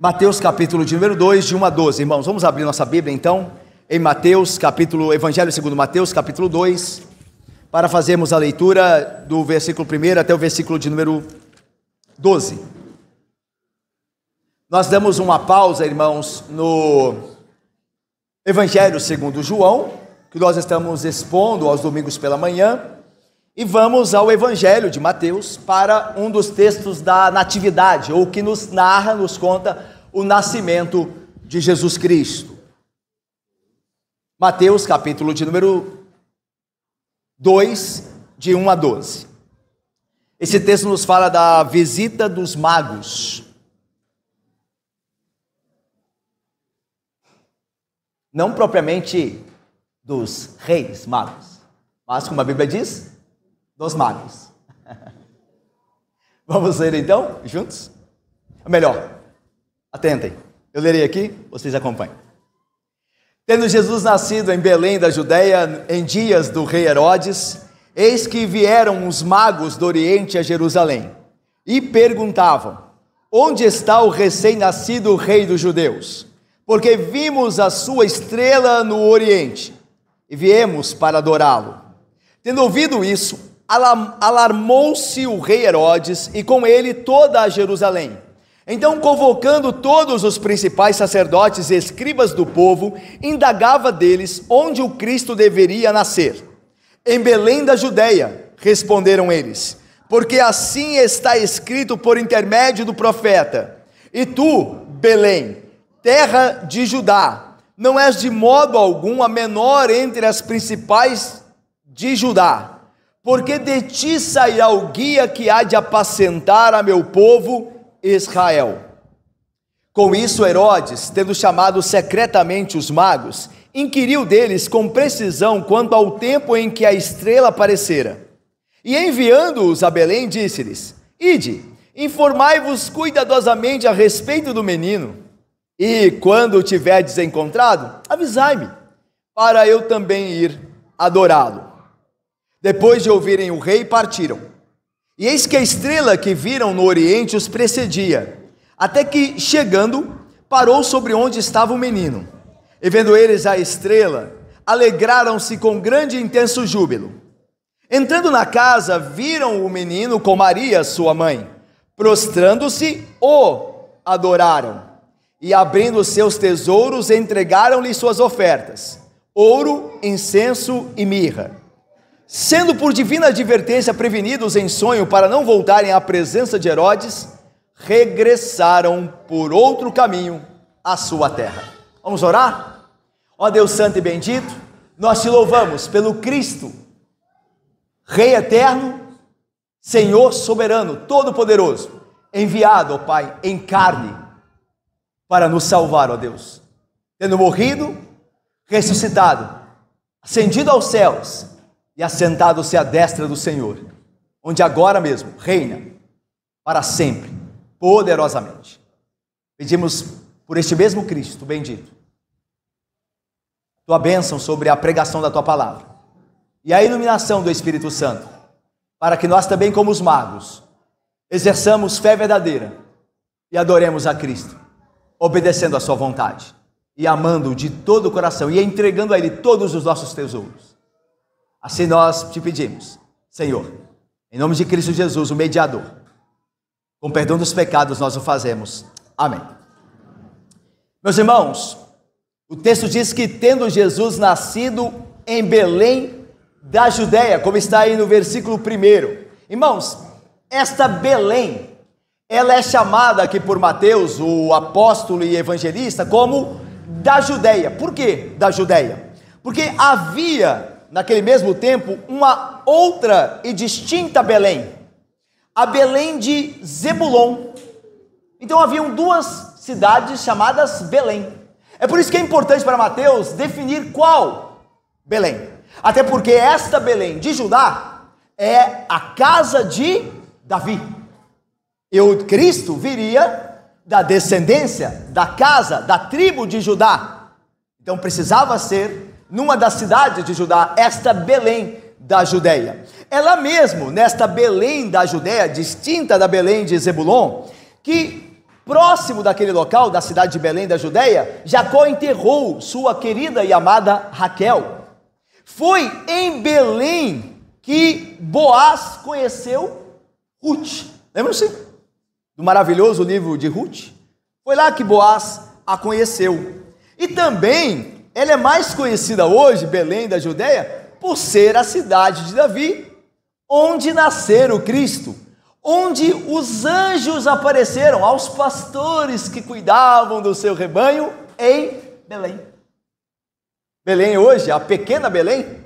Mateus capítulo de número 2, de 1 a 12, irmãos, vamos abrir nossa Bíblia então, em Mateus capítulo, Evangelho segundo Mateus capítulo 2, para fazermos a leitura do versículo 1 até o versículo de número 12. Nós damos uma pausa, irmãos, no Evangelho segundo João, que nós estamos expondo aos domingos pela manhã, e vamos ao Evangelho de Mateus para um dos textos da Natividade, ou que nos narra, nos conta o nascimento de Jesus Cristo. Mateus capítulo de número 2, de 1 a 12. Esse texto nos fala da visita dos magos. Não propriamente dos reis magos, mas como a Bíblia diz, dos magos. Vamos ler então, juntos? Melhor, atentem, eu lerei aqui, vocês acompanhem. Tendo Jesus nascido em Belém da Judeia, em dias do rei Herodes, eis que vieram os magos do Oriente a Jerusalém, e perguntavam: onde está o recém-nascido rei dos judeus? Porque vimos a sua estrela no Oriente, e viemos para adorá-lo. Tendo ouvido isso, alarmou-se o rei Herodes, e com ele toda a Jerusalém. Então, convocando todos os principais sacerdotes e escribas do povo, indagava deles onde o Cristo deveria nascer. Em Belém da Judeia, responderam eles, porque assim está escrito por intermédio do profeta: e tu, Belém, terra de Judá, não és de modo algum a menor entre as principais de Judá, porque de ti sairá o guia que há de apacentar a meu povo Israel. Com isso, Herodes, tendo chamado secretamente os magos, inquiriu deles com precisão quanto ao tempo em que a estrela aparecera. E enviando-os a Belém, disse-lhes: ide, informai-vos cuidadosamente a respeito do menino, e quando o tiverdes encontrado, avisai-me, para eu também ir adorá-lo. Depois de ouvirem o rei, partiram. E eis que a estrela que viram no Oriente os precedia, até que, chegando, parou sobre onde estava o menino. E vendo eles a estrela, alegraram-se com grande e intenso júbilo. Entrando na casa, viram o menino com Maria, sua mãe. Prostrando-se, o adoraram. E abrindo seus tesouros, entregaram-lhe suas ofertas: ouro, incenso e mirra. Sendo por divina advertência prevenidos em sonho para não voltarem à presença de Herodes, regressaram por outro caminho à sua terra. Vamos orar? Ó Deus santo e bendito, nós te louvamos pelo Cristo, Rei eterno, Senhor soberano, todo-poderoso, enviado, ó Pai, em carne, para nos salvar, ó Deus, tendo morrido, ressuscitado, ascendido aos céus, e assentado-se à destra do Senhor, onde agora mesmo reina para sempre, poderosamente. Pedimos por este mesmo Cristo bendito, tua bênção sobre a pregação da tua palavra, e a iluminação do Espírito Santo, para que nós também, como os magos, exerçamos fé verdadeira e adoremos a Cristo, obedecendo a sua vontade, e amando-o de todo o coração, e entregando a Ele todos os nossos tesouros. Assim nós te pedimos, Senhor, em nome de Cristo Jesus, o mediador, com perdão dos pecados nós o fazemos. Amém. Meus irmãos, o texto diz que tendo Jesus nascido em Belém da Judeia, como está aí no versículo 1. Irmãos, esta Belém, ela é chamada aqui por Mateus, o apóstolo e evangelista, como da Judeia. Por que da Judeia? Porque havia naquele mesmo tempo, uma outra e distinta Belém, a Belém de Zebulon. Então haviam duas cidades chamadas Belém. É por isso que é importante para Mateus definir qual Belém. Até porque esta Belém de Judá é a casa de Davi. E o Cristo viria da descendência, da casa, da tribo de Judá. Então precisava ser numa das cidades de Judá, esta Belém da Judeia. Ela mesmo, nesta Belém da Judeia, distinta da Belém de Zebulon, que Próximo daquele local, da cidade de Belém da Judeia, Jacó enterrou sua querida e amada Raquel. Foi em Belém que Boaz conheceu Ruth. Lembram-se do maravilhoso livro de Ruth? Foi lá que Boaz a conheceu. E também, ela é mais conhecida hoje, Belém da Judeia, por ser a cidade de Davi, onde nasceu o Cristo, onde os anjos apareceram aos pastores que cuidavam do seu rebanho em Belém. Belém hoje, a pequena Belém,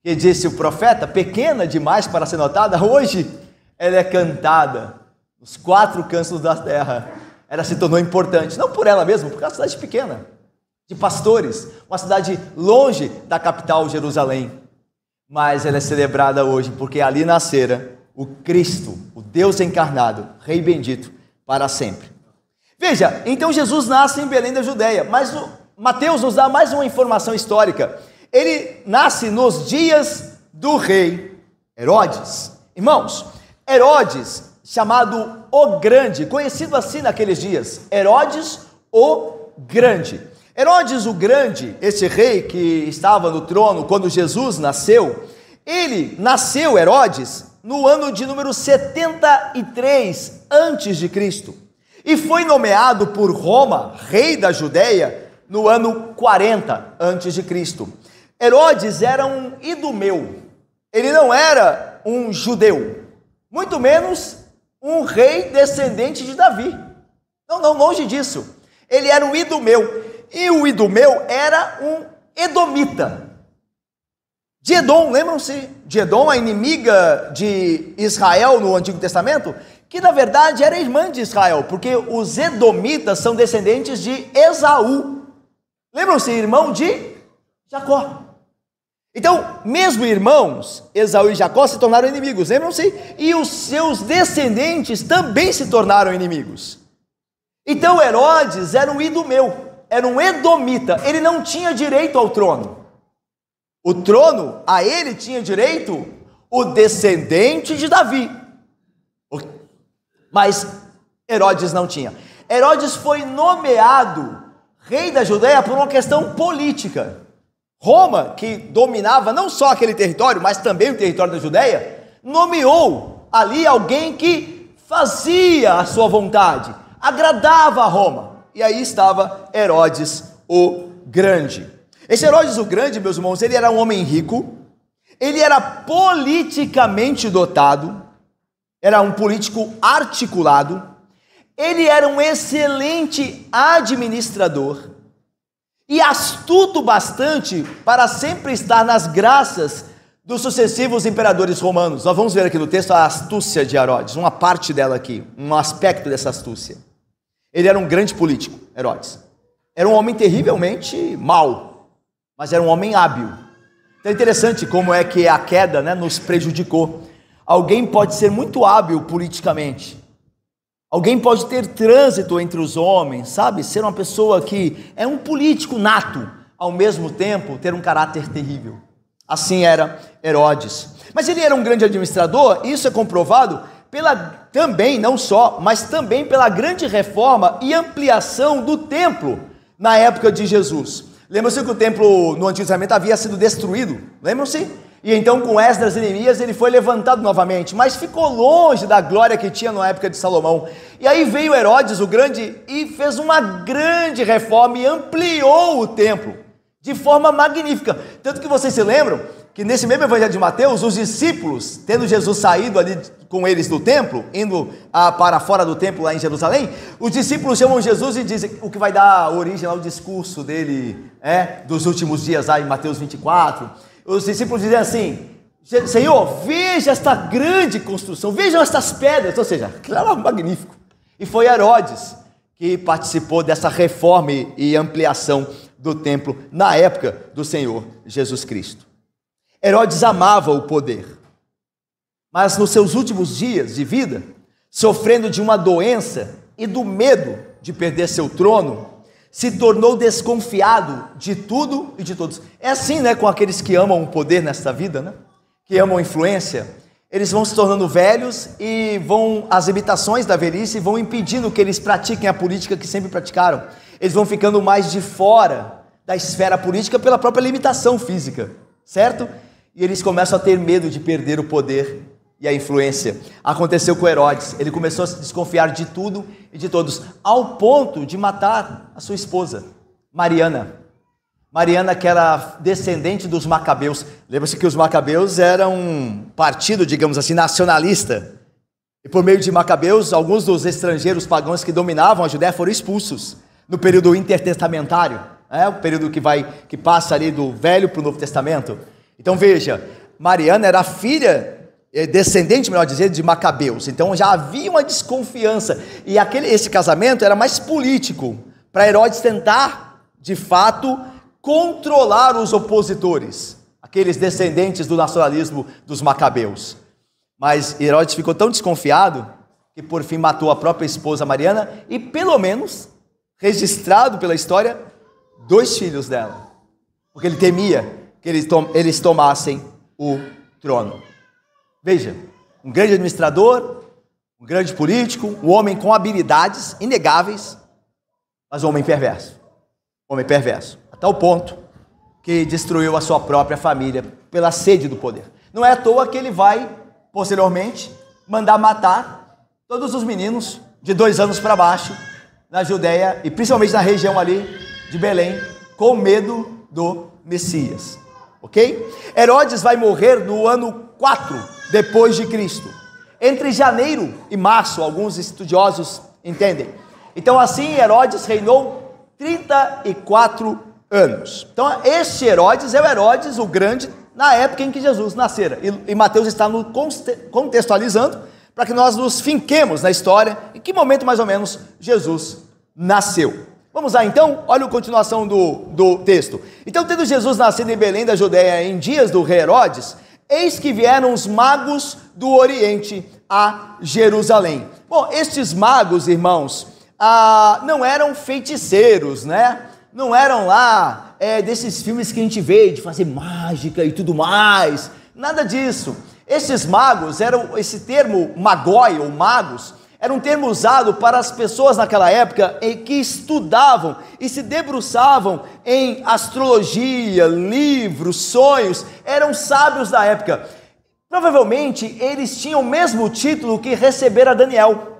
que disse o profeta, pequena demais para ser notada, hoje ela é cantada nos 4 cantos da terra. Ela se tornou importante, não por ela mesma, porque é uma cidade pequena, de pastores, uma cidade longe da capital Jerusalém, mas ela é celebrada hoje, porque ali nascera o Cristo, o Deus encarnado, Rei bendito para sempre. Veja, então Jesus nasce em Belém da Judeia, mas Mateus nos dá mais uma informação histórica. Ele nasce nos dias do rei Herodes. Irmãos, Herodes, chamado o Grande, conhecido assim naqueles dias, Herodes o Grande. Herodes o Grande, esse rei que estava no trono quando Jesus nasceu, ele nasceu, Herodes, no ano de número 73 antes de Cristo, e foi nomeado por Roma, rei da Judeia, no ano 40 antes de Cristo. Herodes era um idumeu, ele não era um judeu, muito menos um rei descendente de Davi, não, longe disso, ele era um idumeu, e o idumeu era um edomita, de Edom. Lembram-se de Edom, a inimiga de Israel no Antigo Testamento, que na verdade era irmã de Israel, porque os edomitas são descendentes de Esaú, lembram-se, irmão de Jacó. Então, mesmo irmãos, Esaú e Jacó se tornaram inimigos, lembram-se? E os seus descendentes também se tornaram inimigos. Então Herodes era um idumeu, era um edomita, ele não tinha direito ao trono. O trono, a ele tinha direito o descendente de Davi, mas Herodes não tinha. Herodes foi nomeado rei da Judeia por uma questão política. Roma, que dominava não só aquele território, mas também o território da Judeia, nomeou ali alguém que fazia a sua vontade, agradava a Roma, e aí estava Herodes o Grande. Esse Herodes o Grande, meus irmãos, ele era um homem rico, ele era politicamente dotado, era um político articulado, ele era um excelente administrador e astuto bastante para sempre estar nas graças dos sucessivos imperadores romanos. Nós vamos ver aqui no texto a astúcia de Herodes, uma parte dela aqui, um aspecto dessa astúcia. Ele era um grande político, Herodes. Era um homem terrivelmente mau, mas era um homem hábil. Então é interessante como é que a queda, nos prejudicou. Alguém pode ser muito hábil politicamente, alguém pode ter trânsito entre os homens, sabe? Ser uma pessoa que é um político nato, ao mesmo tempo ter um caráter terrível. Assim era Herodes. Mas ele era um grande administrador, e isso é comprovado também, não só, mas também pela grande reforma e ampliação do templo na época de Jesus. Lembram-se que o templo no Antigo Testamento havia sido destruído, lembram-se? E então com Esdras e Neemias ele foi levantado novamente, mas ficou longe da glória que tinha na época de Salomão. E aí veio Herodes o Grande e fez uma grande reforma e ampliou o templo de forma magnífica. Tanto que vocês se lembram que nesse mesmo evangelho de Mateus, os discípulos, tendo Jesus saído ali com eles do templo, indo para fora do templo lá em Jerusalém, os discípulos chamam Jesus e dizem o que vai dar origem ao discurso dele, dos últimos dias lá em Mateus 24. Os discípulos dizem assim: Senhor, veja esta grande construção, vejam estas pedras, ou seja, aquilo era magnífico. E foi Herodes que participou dessa reforma e ampliação do templo na época do Senhor Jesus Cristo. Herodes amava o poder, mas nos seus últimos dias de vida, sofrendo de uma doença e do medo de perder seu trono, se tornou desconfiado de tudo e de todos. É assim, com aqueles que amam o poder nesta vida, que amam a influência. eles vão se tornando velhos e as limitações da velhice vão impedindo que eles pratiquem a política que sempre praticaram. Eles vão ficando mais de fora da esfera política pela própria limitação física, certo? E eles começam a ter medo de perder o poder e a influência. Aconteceu com Herodes, ele começou a se desconfiar de tudo e de todos, ao ponto de matar a sua esposa, Mariana. Mariana, que era descendente dos Macabeus. Lembra-se que os Macabeus eram um partido, digamos assim, nacionalista. E por meio de Macabeus, alguns dos estrangeiros pagãos que dominavam a Judéia foram expulsos no período intertestamentário, o período que passa ali do Velho para o Novo Testamento. Então veja, Mariana era filha, descendente, melhor dizer, de Macabeus. Então já havia uma desconfiança. E esse casamento era mais político, para Herodes tentar, de fato, controlar os opositores, aqueles descendentes do nacionalismo dos Macabeus. Mas Herodes ficou tão desconfiado que por fim matou a própria esposa Mariana e pelo menos, registrado pela história, 2 filhos dela, porque ele temia que eles tomassem o trono. Veja, um grande administrador, um grande político, um homem com habilidades inegáveis, mas um homem perverso. Homem perverso, a tal ponto que destruiu a sua própria família pela sede do poder. Não é à toa que ele vai, posteriormente, mandar matar todos os meninos de 2 anos para baixo na Judéia e principalmente na região ali de Belém, com medo do Messias. Ok? Herodes vai morrer no ano 4 depois de Cristo. Entre janeiro e março, alguns estudiosos entendem. Então assim Herodes reinou 34 anos. Então este Herodes é o Herodes o Grande na época em que Jesus nascera. E Mateus está nos contextualizando para que nós nos finquemos na história, em que momento mais ou menos Jesus nasceu. Vamos lá então, olha a continuação do texto. Então, tendo Jesus nascido em Belém da Judéia em dias do rei Herodes, eis que vieram os magos do Oriente a Jerusalém. Bom, estes magos, irmãos, não eram feiticeiros, né? Não eram lá desses filmes que a gente vê de fazer mágica e tudo mais, nada disso. Esses magos, esse termo magoi ou magos, era um termo usado para as pessoas naquela época que estudavam e se debruçavam em astrologia, livros, sonhos, eram sábios da época. Provavelmente eles tinham o mesmo título que recebera Daniel.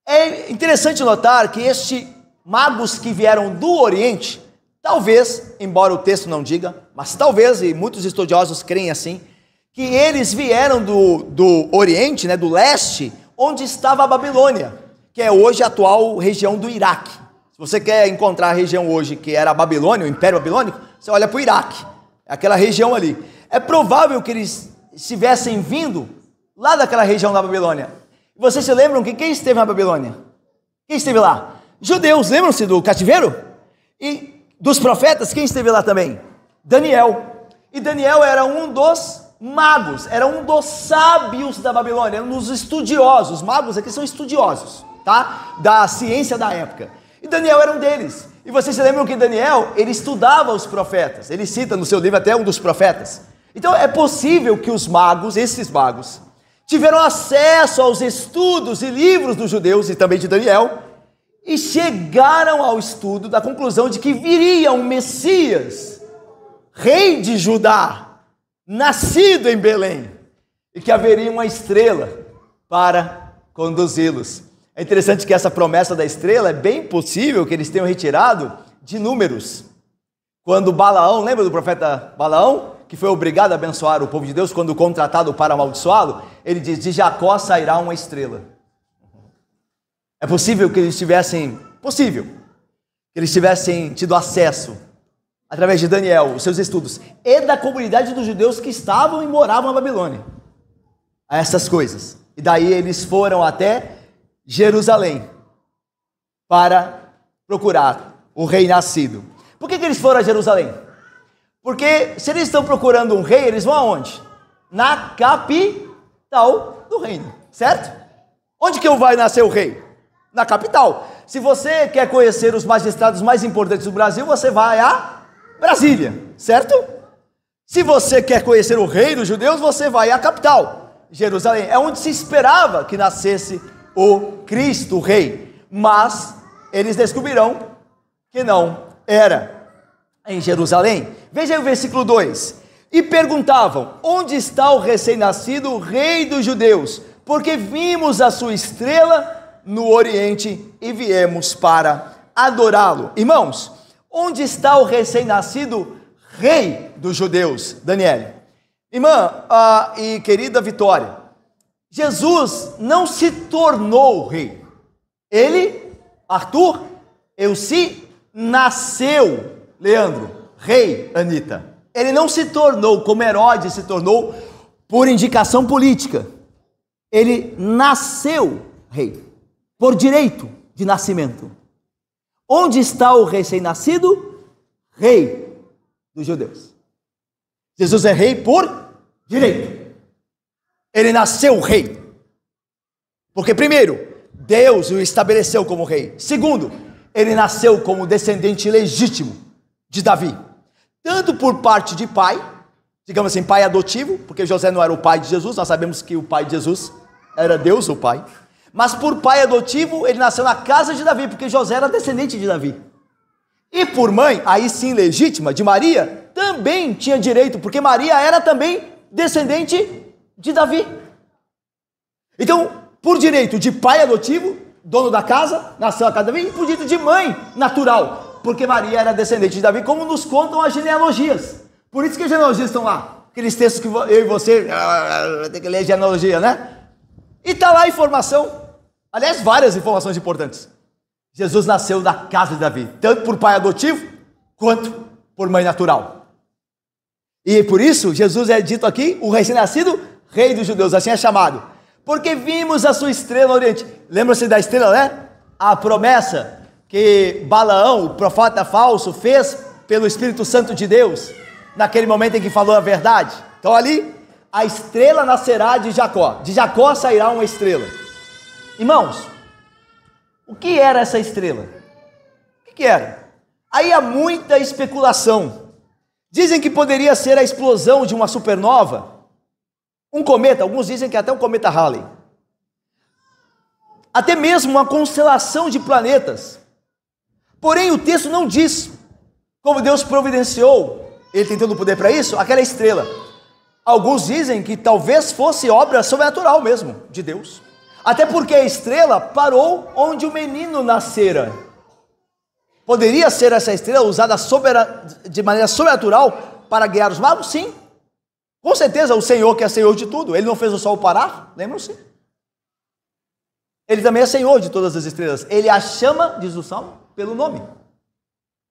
É interessante notar que estes magos que vieram do Oriente, talvez, embora o texto não diga, mas talvez, e muitos estudiosos creem assim, que eles vieram do Oriente, né, do leste, onde estava a Babilônia, que é hoje a atual região do Iraque. Se você quer encontrar a região hoje que era a Babilônia, o Império Babilônico, você olha para o Iraque, aquela região ali. É provável que eles estivessem vindo lá daquela região da Babilônia. Vocês se lembram que quem esteve na Babilônia? Quem esteve lá? Judeus, lembram-se do cativeiro? E dos profetas, quem esteve lá também? Daniel. E Daniel era um dos magos, era um dos sábios da Babilônia, era um dos estudiosos. Magos aqui são estudiosos, tá? Da ciência da época. E Daniel era um deles. E vocês se lembram que Daniel, ele estudava os profetas. Ele cita no seu livro até um dos profetas. Então é possível que os magos, esses magos, tiveram acesso aos estudos e livros dos judeus e também de Daniel, e chegaram ao estudo da conclusão de que viria um Messias, rei de Judá, nascido em Belém, e que haveria uma estrela para conduzi-los. É interessante que essa promessa da estrela é bem possível que eles tenham retirado de Números. Quando Balaão, lembra do profeta Balaão, que foi obrigado a abençoar o povo de Deus quando contratado para amaldiçoá-lo, ele diz, de Jacó sairá uma estrela. É possível que eles tivessem tido acesso, através de Daniel, os seus estudos, e da comunidade dos judeus que estavam e moravam na Babilônia, a essas coisas. E daí eles foram até Jerusalém para procurar o rei nascido. Por que eles foram a Jerusalém? Porque se eles estão procurando um rei, eles vão aonde? Na capital do reino, certo? Onde que vai nascer o rei? Na capital. Se você quer conhecer os magistrados mais importantes do Brasil, você vai a Brasília, certo? Se você quer conhecer o rei dos judeus, você vai à capital. Jerusalém. É onde se esperava que nascesse o Cristo, o Rei. Mas eles descobrirão que não era em Jerusalém. Veja aí o versículo 2. E perguntavam: onde está o recém-nascido Rei dos Judeus? Porque vimos a sua estrela no Oriente e viemos para adorá-lo. Irmãos, onde está o recém-nascido Rei dos Judeus? Daniele. Irmã e querida Vitória, Jesus não se tornou rei. Ele, Arthur, Elci, nasceu, Leandro, rei, Anitta. Ele não se tornou, como Herodes se tornou, por indicação política. Ele nasceu rei, por direito de nascimento. Onde está o recém-nascido? Rei dos judeus. Jesus é rei por direito. Ele nasceu rei. Porque primeiro, Deus o estabeleceu como rei. Segundo, ele nasceu como descendente legítimo de Davi. Tanto por parte de pai, digamos assim, pai adotivo, porque José não era o pai de Jesus, nós sabemos que o pai de Jesus era Deus, o pai. Mas por pai adotivo, ele nasceu na casa de Davi, porque José era descendente de Davi. E por mãe, aí sim legítima, de Maria, também tinha direito, porque Maria era também descendente de Davi. Então, por direito de pai adotivo, dono da casa, nasceu a casa de Davi, e por direito de mãe natural, porque Maria era descendente de Davi, como nos contam as genealogias. Por isso que as genealogias estão lá. Aqueles textos que eu e você tem que ler genealogia, né? E está lá a informação, aliás, várias informações importantes. Jesus nasceu da casa de Davi, tanto por pai adotivo, quanto por mãe natural. E por isso, Jesus é dito aqui, o recém-nascido Rei dos Judeus, assim é chamado. Porque vimos a sua estrela no Oriente. Lembra-se da estrela, né? A promessa que Balaão, o profeta falso, fez pelo Espírito Santo de Deus, naquele momento em que falou a verdade. Então ali, a estrela nascerá de Jacó sairá uma estrela. Irmãos, o que era essa estrela? O que era? Aí há muita especulação. Dizem que poderia ser a explosão de uma supernova, um cometa, alguns dizem que até um cometa Halley. Até mesmo uma constelação de planetas. Porém, o texto não diz como Deus providenciou, ele tem todo o poder para isso, aquela estrela. Alguns dizem que talvez fosse obra sobrenatural mesmo, de Deus. Até porque a estrela parou onde o menino nascera. Poderia ser essa estrela usada de maneira sobrenatural para guiar os magos? Sim. Com certeza, o Senhor que é Senhor de tudo. Ele não fez o sol parar? Lembram-se? Ele também é Senhor de todas as estrelas. Ele a chama, diz o Salmo, pelo nome.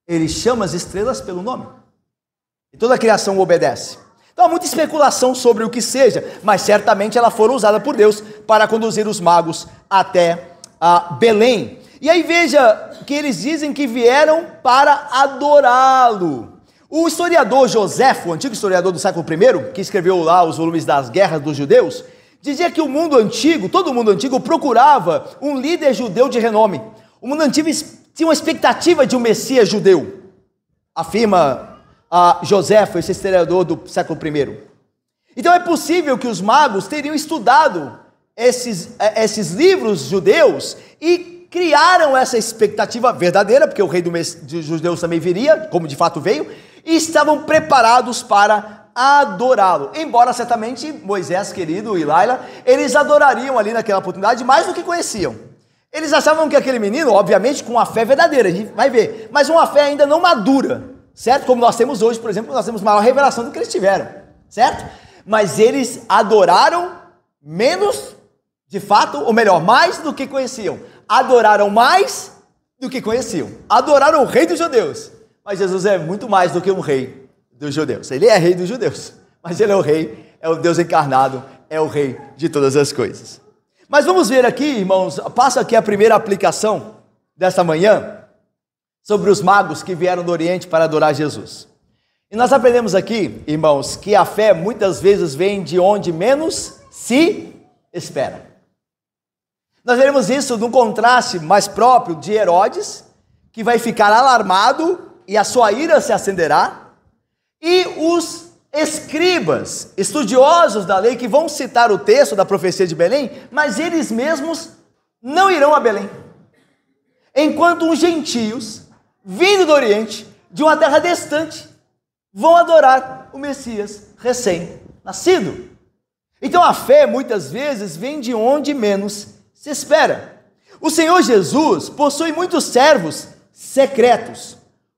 Ele chama as estrelas pelo nome. E toda a criação o obedece. Então há muita especulação sobre o que seja, mas certamente ela foi usada por Deus para conduzir os magos até Belém. E aí veja que eles dizem que vieram para adorá-lo. O historiador Joséfo, o antigo historiador do século I, que escreveu lá os volumes das guerras dos judeus, dizia que o mundo antigo, todo o mundo antigo, procurava um líder judeu de renome. O mundo antigo tinha uma expectativa de um Messias judeu, afirma Joséfo, esse historiador do século I. Então é possível que os magos teriam estudado esses livros judeus e criaram essa expectativa verdadeira, porque o rei dos judeus também viria, como de fato veio, e estavam preparados para adorá-lo. Embora certamente Moisés, querido, e Laila, eles adorariam ali naquela oportunidade mais do que conheciam. Eles achavam que aquele menino, obviamente, com uma fé verdadeira, a gente vai ver, mas uma fé ainda não madura, certo? Como nós temos hoje, por exemplo, nós temos maior revelação do que eles tiveram, certo? Mas eles adoraram menos, de fato, ou melhor, mais do que conheciam. Adoraram mais do que conheciam. Adoraram o rei dos judeus. Mas Jesus é muito mais do que um rei dos judeus. Ele é rei dos judeus, mas ele é o rei, é o Deus encarnado, é o rei de todas as coisas. Mas vamos ver aqui, irmãos, passa aqui a primeira aplicação desta manhã, sobre os magos que vieram do Oriente para adorar Jesus. E nós aprendemos aqui, irmãos, que a fé muitas vezes vem de onde menos se espera. Nós veremos isso num contraste mais próprio de Herodes, que vai ficar alarmado e a sua ira se acenderá, e os escribas, estudiosos da lei, que vão citar o texto da profecia de Belém, mas eles mesmos não irão a Belém. Enquanto os gentios, vindo do Oriente, de uma terra distante, vão adorar o Messias recém-nascido. Então a fé muitas vezes vem de onde menos se espera. O Senhor Jesus possui muitos servos secretos,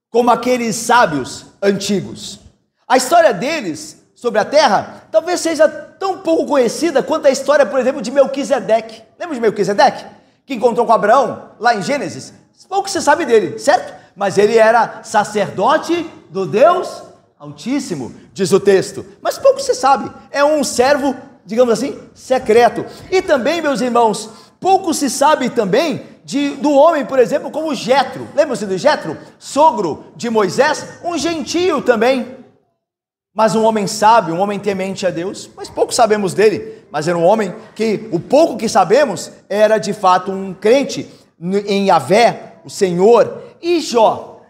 como aqueles sábios antigos. A história deles sobre a terra talvez seja tão pouco conhecida quanto a história, por exemplo, de Melquisedeque. Lembra de Melquisedeque? Que encontrou com Abraão, lá em Gênesis? Pouco se sabe dele, certo? Mas ele era sacerdote do Deus Altíssimo, diz o texto. Mas pouco se sabe. É um servo, digamos assim, secreto. E também, meus irmãos, pouco se sabe também do homem, por exemplo, como Jetro. Lembram-se do Jetro? Sogro de Moisés, um gentio também. Mas um homem sábio, um homem temente a Deus. Mas pouco sabemos dele. Mas era um homem que, o pouco que sabemos, era de fato um crente em Yahvé, o Senhor. E Jó?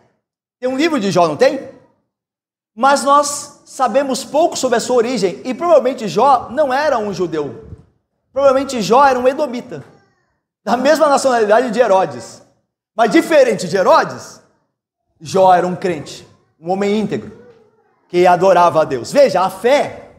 Tem um livro de Jó, não tem? Mas nós sabemos pouco sobre a sua origem, e provavelmente Jó não era um judeu. Provavelmente Jó era um edomita, da mesma nacionalidade de Herodes. Mas diferente de Herodes, Jó era um crente, um homem íntegro, que adorava a Deus. Veja, a fé,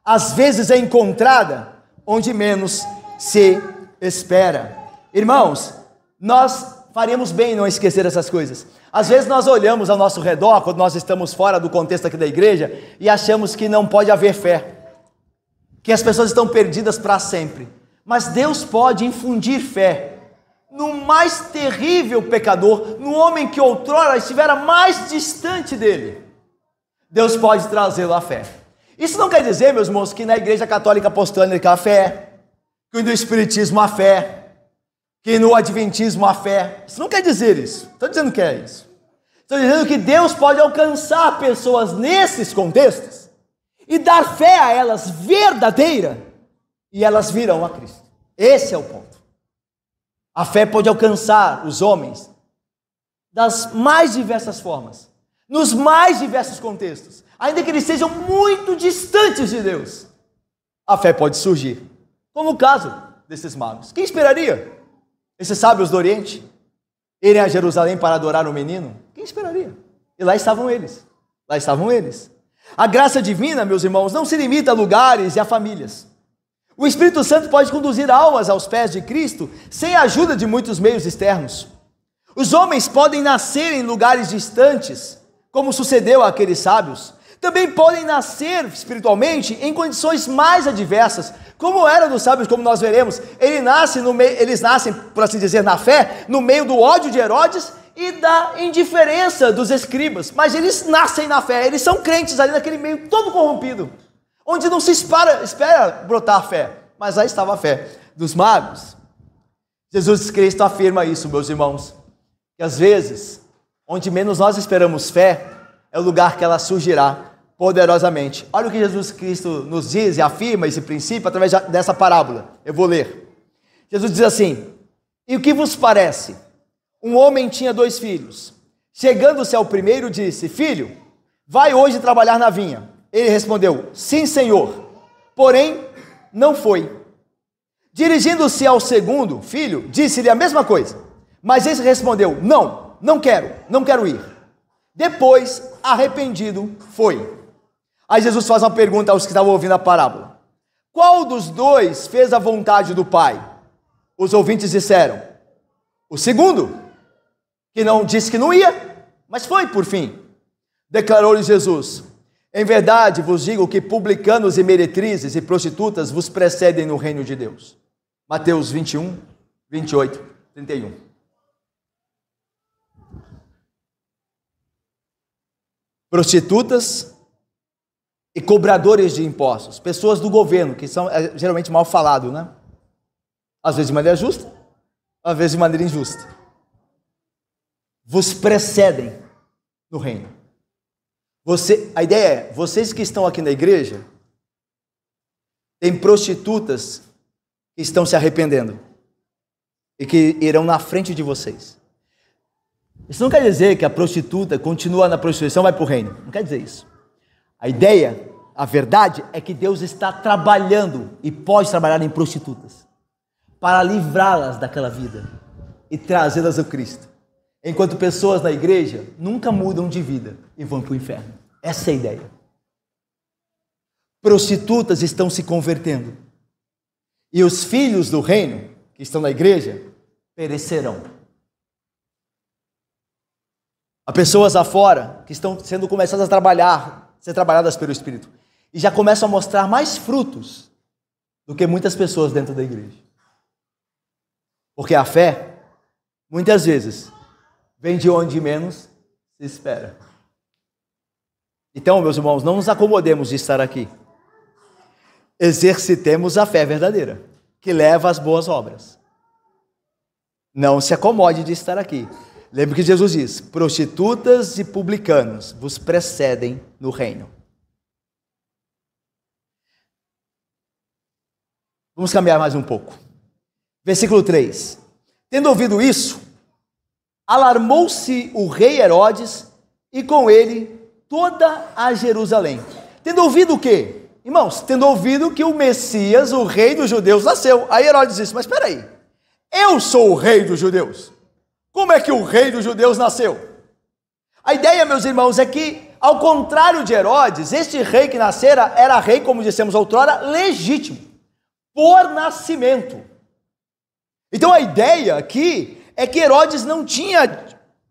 às vezes é encontrada onde menos se espera. Irmãos, nós faríamos bem em não esquecer essas coisas. Às vezes nós olhamos ao nosso redor, quando nós estamos fora do contexto aqui da igreja, e achamos que não pode haver fé, que as pessoas estão perdidas para sempre. Mas Deus pode infundir fé no mais terrível pecador, no homem que outrora estivera mais distante dele. Deus pode trazê-lo à fé. Isso não quer dizer, meus irmãos, que na igreja católica apostólica há fé, que no espiritismo há fé, que no adventismo há fé. Isso não quer dizer isso. Estou dizendo que é isso. Estou dizendo que Deus pode alcançar pessoas nesses contextos e dar fé a elas verdadeira, e elas virão a Cristo. Esse é o ponto. A fé pode alcançar os homens das mais diversas formas, nos mais diversos contextos, ainda que eles sejam muito distantes de Deus. A fé pode surgir, como o caso desses magos. Quem esperaria esses sábios do Oriente irem a Jerusalém para adorar o menino? Quem esperaria? E lá estavam eles. Lá estavam eles. A graça divina, meus irmãos, não se limita a lugares e a famílias. O Espírito Santo pode conduzir almas aos pés de Cristo sem a ajuda de muitos meios externos. Os homens podem nascer em lugares distantes, como sucedeu àqueles sábios. Também podem nascer espiritualmente em condições mais adversas, como era dos sábios, como nós veremos. Eles nascem, por assim dizer, na fé, no meio do ódio de Herodes e da indiferença dos escribas. Mas eles nascem na fé, eles são crentes ali naquele meio todo corrompido, onde não se espera brotar a fé. Mas aí estava a fé dos magos. Jesus Cristo afirma isso, meus irmãos, que às vezes, onde menos nós esperamos fé, é o lugar que ela surgirá poderosamente. Olha o que Jesus Cristo nos diz e afirma esse princípio através dessa parábola. Eu vou ler. Jesus diz assim: e o que vos parece? Um homem tinha 2 filhos. Chegando-se ao primeiro, disse: filho, vai hoje trabalhar na vinha. Ele respondeu: sim, senhor. Porém, não foi. Dirigindo-se ao segundo filho, disse-lhe a mesma coisa. Mas esse respondeu: não quero ir. Depois, arrependido, foi. Aí Jesus faz uma pergunta aos que estavam ouvindo a parábola: qual dos 2 fez a vontade do Pai? Os ouvintes disseram: o segundo, que não disse que não ia, mas foi por fim. Declarou-lhe Jesus: em verdade vos digo que publicanos e meretrizes e prostitutas vos precedem no reino de Deus. Mateus 21, 28, 31. Prostitutas e cobradores de impostos, pessoas do governo, que são geralmente mal falado, né? Às vezes de maneira justa, às vezes de maneira injusta. Vos precedem no reino. A ideia é, vocês que estão aqui na igreja, tem prostitutas que estão se arrependendo e que irão na frente de vocês. Isso não quer dizer que a prostituta continua na prostituição e vai para o reino. Não quer dizer isso. A ideia a verdade é que Deus está trabalhando e pode trabalhar em prostitutas para livrá-las daquela vida e trazê-las ao Cristo. Enquanto pessoas na igreja nunca mudam de vida e vão para o inferno. Essa é a ideia. Prostitutas estão se convertendo. E os filhos do reino, que estão na igreja, perecerão. Há pessoas afora que estão sendo começadas a trabalhar, ser trabalhadas pelo Espírito. E já começam a mostrar mais frutos do que muitas pessoas dentro da igreja. Porque a fé, muitas vezes, vem de onde menos se espera. Então, meus irmãos, não nos acomodemos de estar aqui. Exercitemos a fé verdadeira, que leva às boas obras. Não se acomode de estar aqui. Lembre que Jesus diz: prostitutas e publicanos vos precedem no reino. Vamos caminhar mais um pouco. Versículo 3. Tendo ouvido isso, alarmou-se o rei Herodes e com ele toda a Jerusalém. Tendo ouvido o quê? Irmãos, tendo ouvido que o Messias, o rei dos judeus, nasceu. Aí Herodes disse: mas espera aí, eu sou o rei dos judeus. Como é que o rei dos judeus nasceu? A ideia, meus irmãos, é que, ao contrário de Herodes, este rei que nascera era rei, como dissemos outrora, legítimo, por nascimento. Então a ideia aqui é que Herodes não tinha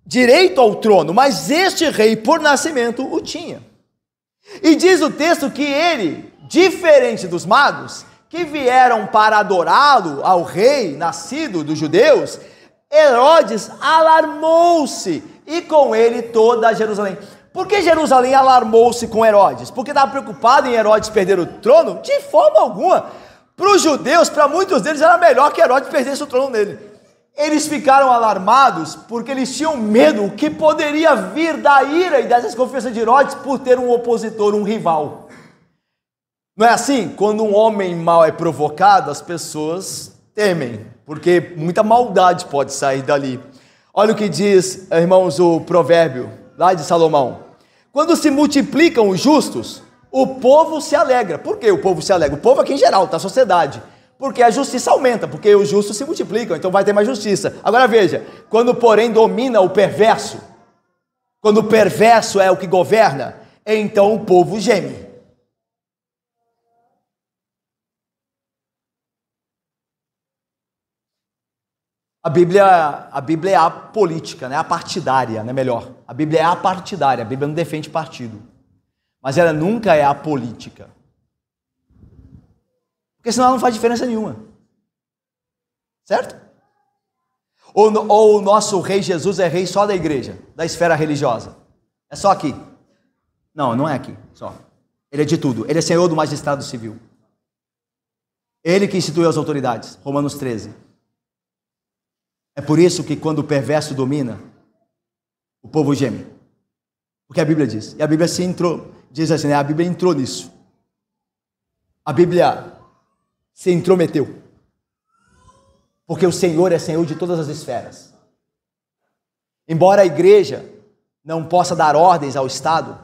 direito ao trono, mas este rei, por nascimento, o tinha. E diz o texto que ele, diferente dos magos, que vieram para adorá-lo, ao rei nascido dos judeus, Herodes alarmou-se, e com ele toda a Jerusalém. Por que Jerusalém alarmou-se com Herodes? Porque estava preocupado em Herodes perder o trono? De forma alguma. Para os judeus, para muitos deles, era melhor que Herodes perdesse o trono dele. Eles ficaram alarmados porque eles tinham medo que poderia vir da ira e da desconfiança de Herodes por ter um opositor, um rival. Não é assim? Quando um homem mau é provocado, as pessoas temem, porque muita maldade pode sair dali. Olha o que diz, irmãos, o provérbio lá de Salomão: quando se multiplicam os justos, o povo se alegra. Por que o povo se alegra? O povo aqui em geral, da sociedade. Porque a justiça aumenta, porque os justos se multiplicam, então vai ter mais justiça. Agora veja, quando porém domina o perverso, quando o perverso é o que governa, então o povo geme. A Bíblia é a política, né? A partidária, né? Melhor. A Bíblia é a partidária, a Bíblia não defende partido. Mas ela nunca é a política. Porque senão ela não faz diferença nenhuma. Certo? Ou o nosso rei Jesus é rei só da igreja, da esfera religiosa. É só aqui. Não, não é aqui, só. Ele é de tudo. Ele é senhor do magistrado civil. Ele que instituiu as autoridades. Romanos 13. É por isso que quando o perverso domina, o povo geme. Porque a Bíblia diz. E a Bíblia diz assim, né? A Bíblia entrou nisso. A Bíblia se intrometeu. Porque o Senhor é Senhor de todas as esferas. Embora a igreja não possa dar ordens ao Estado,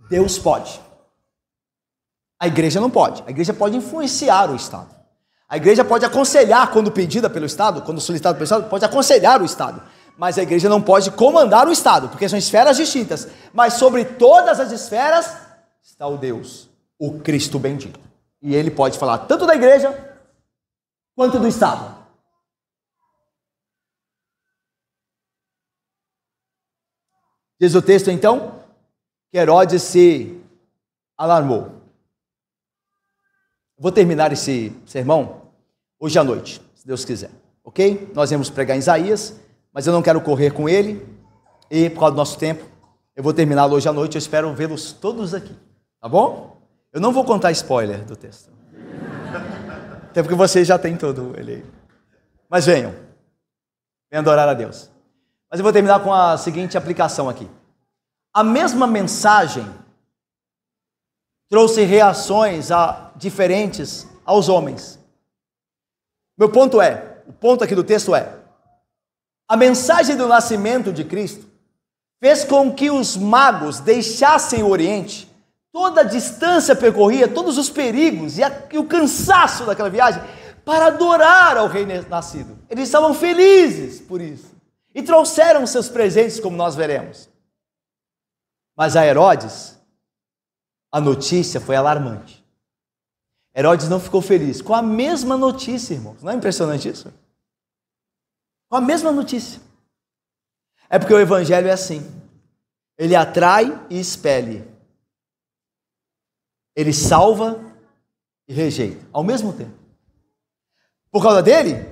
Deus pode. A igreja não pode. A igreja pode influenciar o Estado. A igreja pode aconselhar quando pedida pelo Estado, quando solicitada pelo Estado, pode aconselhar o Estado. Mas a igreja não pode comandar o Estado, porque são esferas distintas. Mas sobre todas as esferas está o Deus, o Cristo bendito. E ele pode falar tanto da igreja, quanto do Estado. Diz o texto então, que Herodes se alarmou. Vou terminar esse sermão hoje à noite, se Deus quiser, ok? Nós vamos pregar em Isaías, mas eu não quero correr com ele, e por causa do nosso tempo, eu vou terminá-lo hoje à noite, eu espero vê-los todos aqui, tá bom? Eu não vou contar spoiler do texto, até porque vocês já têm todo ele aí. Mas venham adorar a Deus. Mas eu vou terminar com a seguinte aplicação aqui. A mesma mensagem trouxe reações diferentes aos homens. O ponto aqui do texto é, a mensagem do nascimento de Cristo fez com que os magos deixassem o Oriente toda a distância percorrida, todos os perigos e o cansaço daquela viagem para adorar ao rei nascido. Eles estavam felizes por isso e trouxeram seus presentes, como nós veremos. Mas a Herodes, a notícia foi alarmante. Herodes não ficou feliz com a mesma notícia, irmãos. Não é impressionante isso? Com a mesma notícia. É porque o evangelho é assim. Ele atrai e expele. Ele salva e rejeita, ao mesmo tempo. Por causa dele,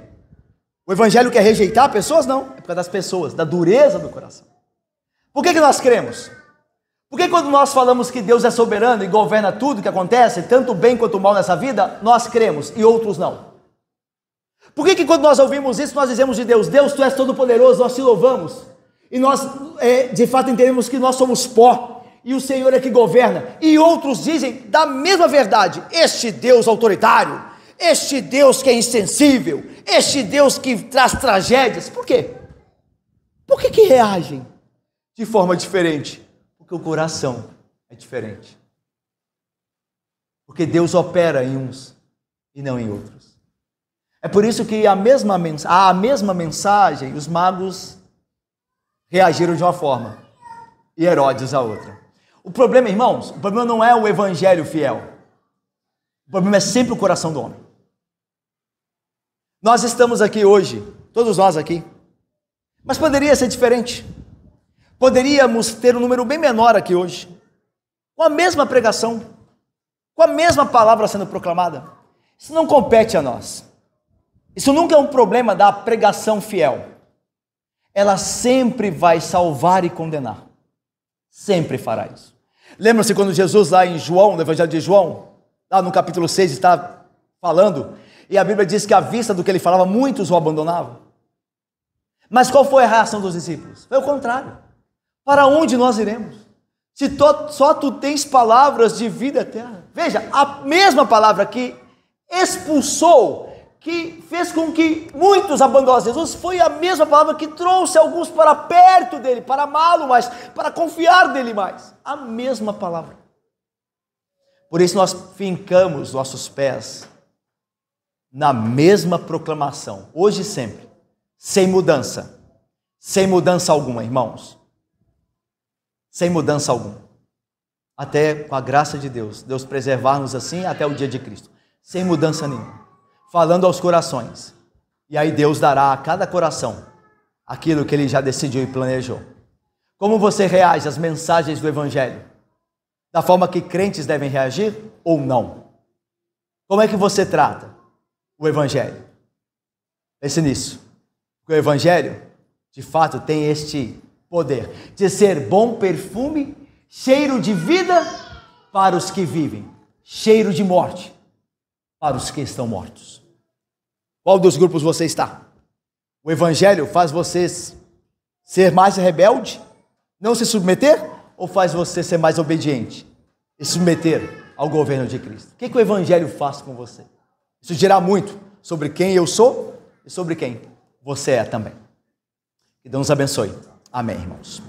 o evangelho quer rejeitar pessoas? Não, é por causa das pessoas, da dureza do coração. Por que nós cremos? Porque quando nós falamos que Deus é soberano e governa tudo que acontece, tanto o bem quanto o mal nessa vida, nós cremos e outros não? Por que quando nós ouvimos isso, nós dizemos de Deus, Deus, Tu és todo poderoso, nós te louvamos, e nós de fato entendemos que nós somos pó, e o Senhor é que governa, e outros dizem da mesma verdade, este Deus autoritário, este Deus que é insensível, este Deus que traz tragédias. Por quê? Por que reagem de forma diferente? Porque o coração é diferente. Porque Deus opera em uns e não em outros. É por isso que a mesma mensagem, os magos reagiram de uma forma e Herodes a outra. O problema, irmãos, o problema não é o evangelho fiel. O problema é sempre o coração do homem. Nós estamos aqui hoje, todos nós aqui, mas poderia ser diferente. Poderíamos ter um número bem menor aqui hoje, com a mesma pregação, com a mesma palavra sendo proclamada. Isso não compete a nós. Isso nunca é um problema da pregação fiel. Ela sempre vai salvar e condenar. Sempre fará isso. Lembra-se quando Jesus lá em João, no Evangelho de João, lá no capítulo 6, está falando, e a Bíblia diz que à vista do que ele falava, muitos o abandonavam. Mas qual foi a reação dos discípulos? Foi o contrário. Para onde nós iremos? Se só tu tens palavras de vida eterna. Veja, a mesma palavra que expulsou, que fez com que muitos abandonassem Jesus, foi a mesma palavra que trouxe alguns para perto dele, para amá-lo mais, para confiar nele mais. A mesma palavra. Por isso nós fincamos nossos pés na mesma proclamação, hoje e sempre, sem mudança alguma, irmãos. Sem mudança alguma. Até com a graça de Deus, Deus preservar-nos assim até o dia de Cristo. Sem mudança nenhuma. Falando aos corações. E aí Deus dará a cada coração aquilo que Ele já decidiu e planejou. Como você reage às mensagens do Evangelho? Da forma que crentes devem reagir ou não? Como é que você trata o Evangelho? Pense nisso. Porque o Evangelho, de fato, tem este poder de ser bom perfume, cheiro de vida para os que vivem, cheiro de morte para os que estão mortos. Qual dos grupos você está? O Evangelho faz você ser mais rebelde, não se submeter, ou faz você ser mais obediente e submeter ao governo de Cristo? O que o Evangelho faz com você? Isso dirá muito sobre quem eu sou e sobre quem você é também. Que Deus nos abençoe. Amém, irmãos.